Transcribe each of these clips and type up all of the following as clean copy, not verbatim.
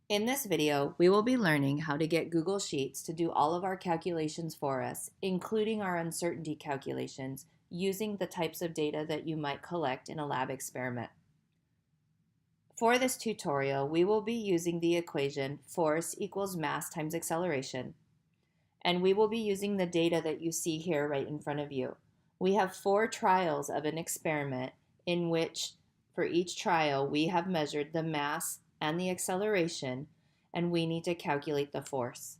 In this video, we will be learning how to get Google Sheets to do all of our calculations for us, including our uncertainty calculations, using the types of data that you might collect in a lab experiment. For this tutorial, we will be using the equation force equals mass times acceleration, and we will be using the data that you see here right in front of you. We have 4 trials of an experiment in which, for each trial, we have measured the mass and the acceleration, and we need to calculate the force.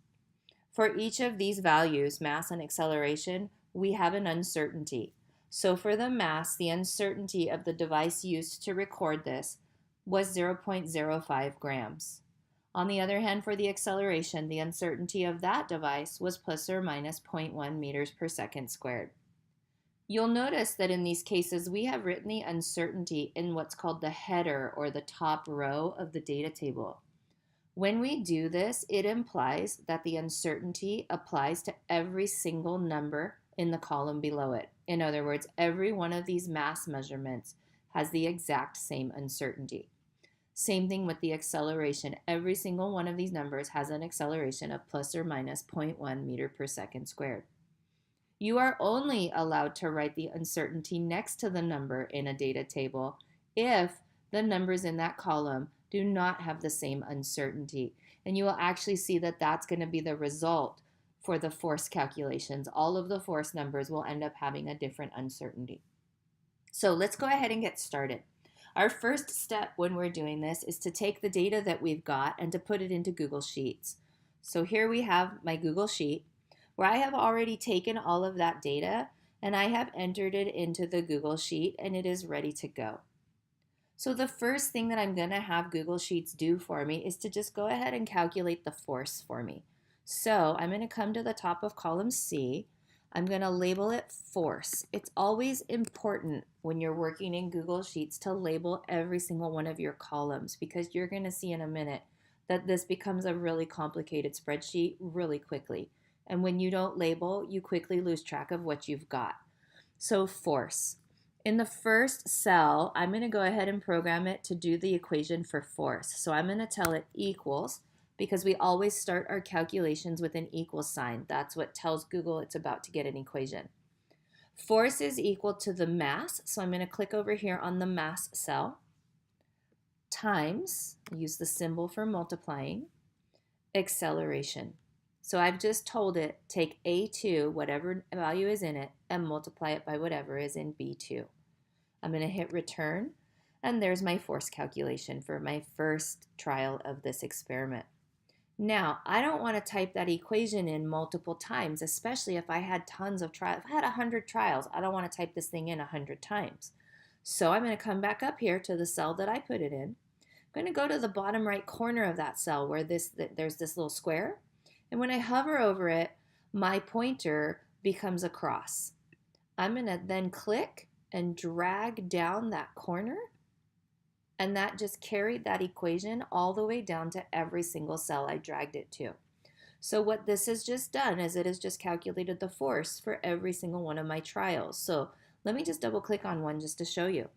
For each of these values, mass and acceleration, we have an uncertainty. So for the mass, the uncertainty of the device used to record this was 0.05 grams. On the other hand, for the acceleration, the uncertainty of that device was plus or minus 0.1 meters per second squared. You'll notice that in these cases, we have written the uncertainty in what's called the header or the top row of the data table. When we do this, it implies that the uncertainty applies to every single number in the column below it. In other words, every one of these mass measurements has the exact same uncertainty. Same thing with the acceleration. Every single one of these numbers has an acceleration of plus or minus 0.1 meter per second squared. You are only allowed to write the uncertainty next to the number in a data table if the numbers in that column do not have the same uncertainty. And you will actually see that that's going to be the result for the force calculations. All of the force numbers will end up having a different uncertainty. So let's go ahead and get started. Our first step when we're doing this is to take the data that we've got and to put it into Google Sheets. So here we have my Google Sheet, where I have already taken all of that data and I have entered it into the Google Sheet and it is ready to go. So the first thing that I'm going to have Google Sheets do for me is to just go ahead and calculate the force for me. So I'm going to come to the top of column C. I'm going to label it force. It's always important when you're working in Google Sheets to label every single one of your columns, because you're going to see in a minute that this becomes a really complicated spreadsheet really quickly. And when you don't label, you quickly lose track of what you've got. So force. In the first cell, I'm going to go ahead and program it to do the equation for force. So I'm going to tell it equals, because we always start our calculations with an equal sign. That's what tells Google it's about to get an equation. Force is equal to the mass, so I'm going to click over here on the mass cell, times, use the symbol for multiplying, acceleration. So I've just told it, take A2, whatever value is in it, and multiply it by whatever is in B2. I'm going to hit return, and there's my force calculation for my first trial of this experiment. Now, I don't want to type that equation in multiple times, especially if I had tons of trials. If I had 100 trials, I don't want to type this thing in 100 times. So I'm going to come back up here to the cell that I put it in. I'm going to go to the bottom right corner of that cell where there's this little square. And when I hover over it, my pointer becomes a cross. I'm going to then click and drag down that corner, and that just carried that equation all the way down to every single cell I dragged it to. So what this has just done is it has just calculated the force for every single one of my trials. So let me just double click on one just to show you.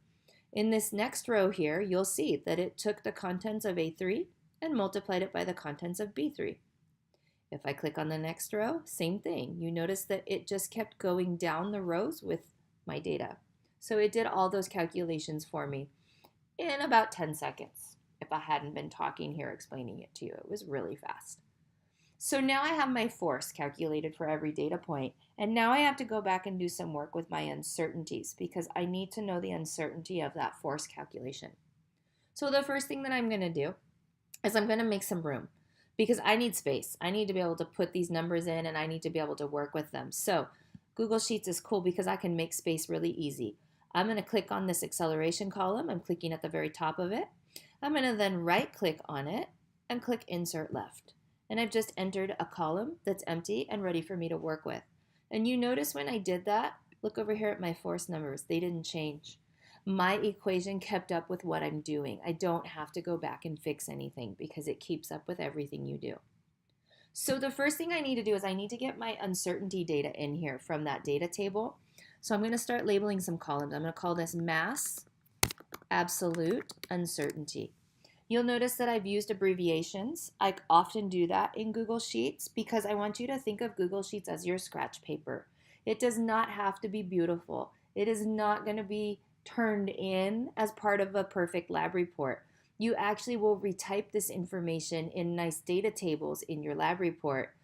In this next row here, you'll see that it took the contents of A3 and multiplied it by the contents of B3. If I click on the next row, same thing. You notice that it just kept going down the rows with my data. So it did all those calculations for me in about 10 seconds. If I hadn't been talking here explaining it to you, it was really fast. So now I have my force calculated for every data point, and now I have to go back and do some work with my uncertainties because I need to know the uncertainty of that force calculation. So the first thing that I'm going to do is I'm going to make some room, because I need space. I need to be able to put these numbers in and I need to be able to work with them. So Google Sheets is cool because I can make space really easy. I'm going to click on this acceleration column. I'm clicking at the very top of it. I'm going to then right click on it and click Insert Left. And I've just entered a column that's empty and ready for me to work with. And you notice when I did that, look over here at my force numbers. They didn't change. My equation kept up with what I'm doing. I don't have to go back and fix anything because it keeps up with everything you do. So the first thing I need to do is I need to get my uncertainty data in here from that data table. So I'm going to start labeling some columns. I'm going to call this mass absolute uncertainty. You'll notice that I've used abbreviations. I often do that in Google Sheets because I want you to think of Google Sheets as your scratch paper. It does not have to be beautiful. It is not going to be turned in as part of a perfect lab report. You actually will retype this information in nice data tables in your lab report.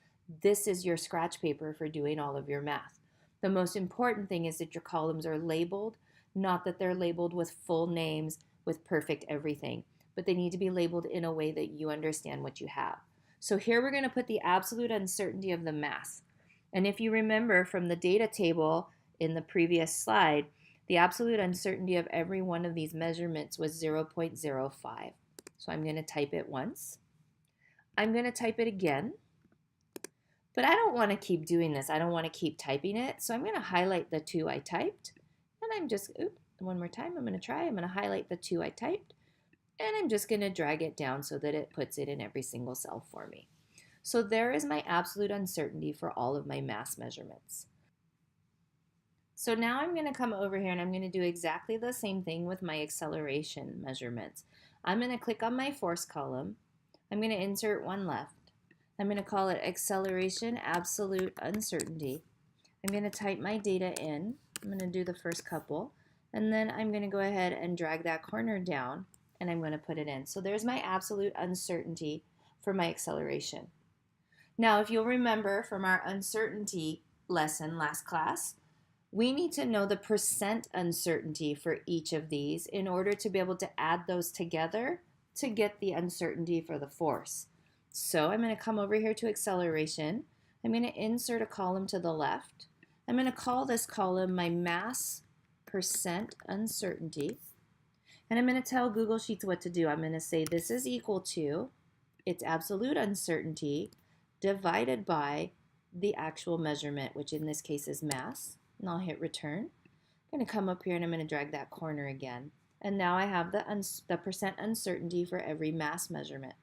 This is your scratch paper for doing all of your math. The most important thing is that your columns are labeled, not that they're labeled with full names with perfect everything, but they need to be labeled in a way that you understand what you have. So here we're going to put the absolute uncertainty of the mass. And if you remember from the data table in the previous slide, the absolute uncertainty of every one of these measurements was 0.05. So I'm going to type it once. I'm going to type it again. But I don't want to keep doing this. I don't want to keep typing it. So I'm going to highlight the 2 I typed. And I'm just, one more time, I'm going to try. I'm going to highlight the 2 I typed. And I'm just going to drag it down so that it puts it in every single cell for me. So there is my absolute uncertainty for all of my mass measurements. So now I'm going to come over here and I'm going to do exactly the same thing with my acceleration measurements. I'm going to click on my force column. I'm going to insert one left. I'm going to call it acceleration absolute uncertainty. I'm going to type my data in. I'm going to do the first couple. And then I'm going to go ahead and drag that corner down and I'm going to put it in. So there's my absolute uncertainty for my acceleration. Now, if you'll remember from our uncertainty lesson last class, we need to know the percent uncertainty for each of these in order to be able to add those together to get the uncertainty for the force. So I'm going to come over here to acceleration. I'm going to insert a column to the left. I'm going to call this column my mass percent uncertainty. And I'm going to tell Google Sheets what to do. I'm going to say this is equal to its absolute uncertainty divided by the actual measurement, which in this case is mass. And I'll hit return. I'm going to come up here and I'm going to drag that corner again. And now I have the percent uncertainty for every mass measurement.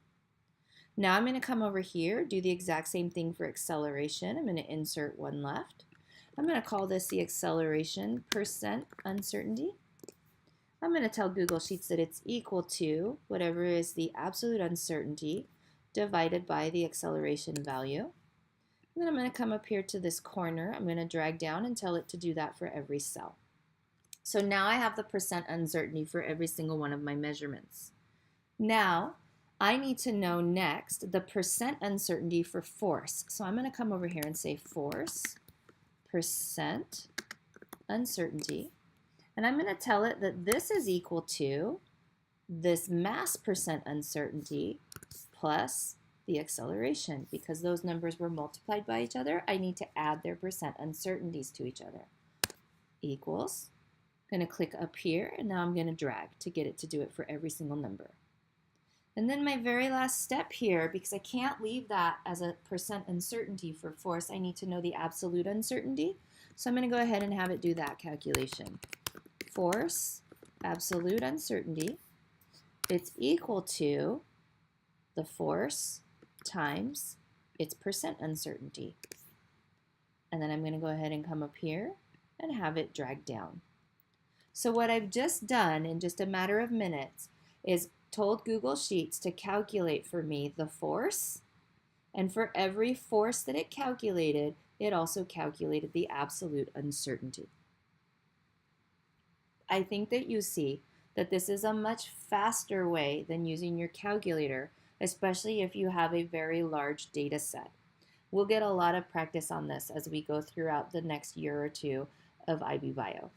Now I'm going to come over here, do the exact same thing for acceleration. I'm going to insert one left. I'm going to call this the acceleration percent uncertainty. I'm going to tell Google Sheets that it's equal to whatever is the absolute uncertainty divided by the acceleration value. And then I'm going to come up here to this corner. I'm going to drag down and tell it to do that for every cell. So now I have the percent uncertainty for every single one of my measurements. Now I need to know next the percent uncertainty for force. So I'm going to come over here and say force percent uncertainty. And I'm going to tell it that this is equal to this mass percent uncertainty plus the acceleration. Because those numbers were multiplied by each other, I need to add their percent uncertainties to each other. Equals. I'm going to click up here, and now I'm going to drag to get it to do it for every single number. And then my very last step here, because I can't leave that as a percent uncertainty for force, I need to know the absolute uncertainty. So I'm going to go ahead and have it do that calculation. Force absolute uncertainty, it's equal to the force times its percent uncertainty. And then I'm going to go ahead and come up here and have it drag down. So what I've just done in just a matter of minutes is told Google Sheets to calculate for me the force, and for every force that it calculated, it also calculated the absolute uncertainty. I think that you see that this is a much faster way than using your calculator, especially if you have a very large data set. We'll get a lot of practice on this as we go throughout the next year or two of IB Bio.